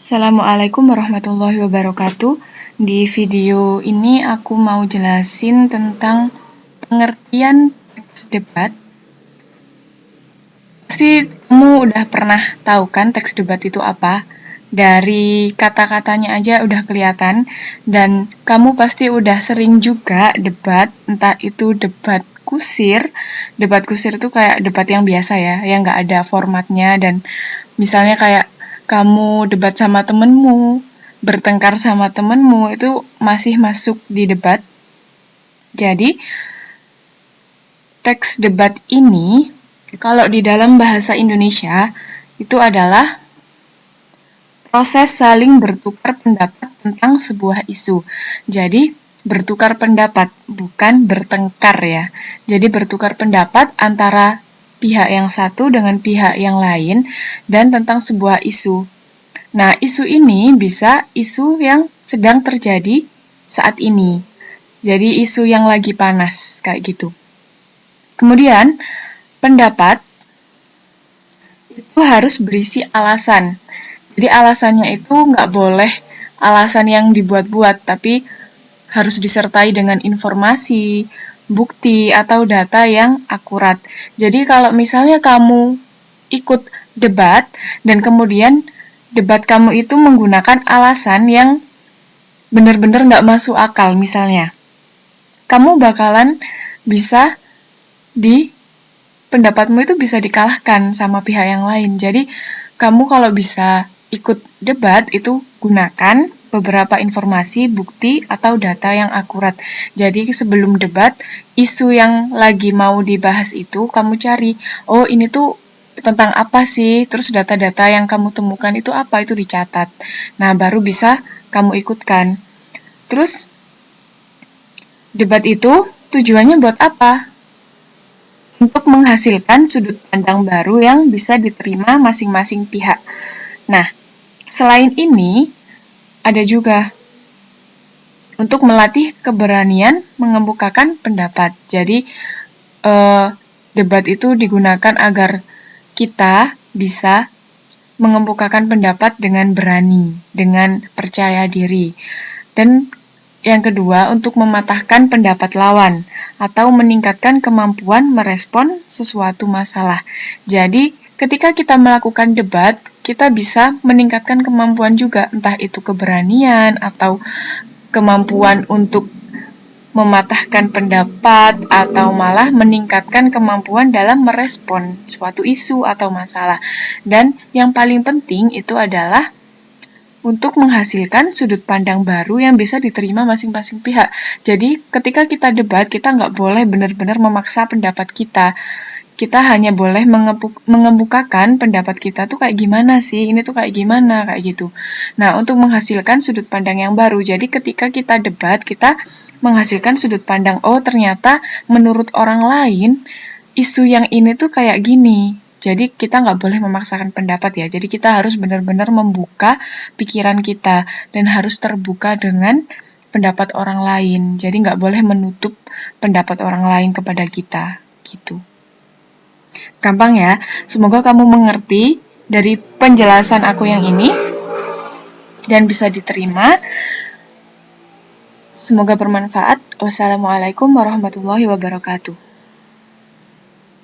Assalamualaikum warahmatullahi wabarakatuh. Di video ini aku mau jelasin tentang pengertian teks debat. Pasti kamu udah pernah tahu kan teks debat itu apa? Dari kata-katanya aja udah kelihatan. Dan kamu pasti udah sering juga debat, entah itu debat kusir. Debat kusir itu kayak debat yang biasa ya, yang nggak ada formatnya. Dan misalnya kayak kamu debat sama temenmu, bertengkar sama temenmu, itu masih masuk di debat. Jadi, teks debat ini, kalau di dalam bahasa Indonesia, itu adalah proses saling bertukar pendapat tentang sebuah isu. Jadi, bertukar pendapat, bukan bertengkar ya. Jadi, bertukar pendapat antara pihak yang satu dengan pihak yang lain dan tentang sebuah isu. Nah, isu ini bisa isu yang sedang terjadi saat ini. Jadi, isu yang lagi panas, kayak gitu. Kemudian, pendapat itu harus berisi alasan. Jadi, alasannya itu nggak boleh alasan yang dibuat-buat, tapi harus disertai dengan informasi, bukti, atau data yang akurat. Jadi, kalau misalnya kamu ikut debat, dan kemudian debat kamu itu menggunakan alasan yang benar-benar nggak masuk akal, misalnya, kamu bakalan bisa pendapatmu itu bisa dikalahkan sama pihak yang lain. Jadi, kamu kalau bisa ikut debat, itu gunakan beberapa informasi, bukti, atau data yang akurat. Jadi, sebelum debat, isu yang lagi mau dibahas itu, kamu cari, oh ini tuh tentang apa sih, terus data-data yang kamu temukan itu apa, itu dicatat. Nah, baru bisa kamu ikutkan. Terus, debat itu tujuannya buat apa? Untuk menghasilkan sudut pandang baru yang bisa diterima masing-masing pihak. Nah, selain ini, ada juga untuk melatih keberanian mengemukakan pendapat. Jadi, debat itu digunakan agar kita bisa mengemukakan pendapat dengan berani, dengan percaya diri. Dan yang kedua, untuk mematahkan pendapat lawan atau meningkatkan kemampuan merespon sesuatu masalah. Jadi, ketika kita melakukan debat, kita bisa meningkatkan kemampuan juga, entah itu keberanian atau kemampuan untuk mematahkan pendapat atau malah meningkatkan kemampuan dalam merespon suatu isu atau masalah. Dan yang paling penting itu adalah untuk menghasilkan sudut pandang baru yang bisa diterima masing-masing pihak. Jadi, ketika kita debat, kita nggak boleh benar-benar memaksa pendapat kita. Kita hanya boleh mengemukakan pendapat kita tuh kayak gimana sih, ini tuh kayak gimana, kayak gitu. Nah, untuk menghasilkan sudut pandang yang baru, jadi ketika kita debat, kita menghasilkan sudut pandang, oh ternyata menurut orang lain, isu yang ini tuh kayak gini. Jadi kita nggak boleh memaksakan pendapat ya. Jadi kita harus benar-benar membuka pikiran kita dan harus terbuka dengan pendapat orang lain. Jadi nggak boleh menutup pendapat orang lain kepada kita, gitu. Gampang ya. Semoga kamu mengerti dari penjelasan aku yang ini dan bisa diterima. Semoga bermanfaat. Wassalamualaikum warahmatullahi wabarakatuh.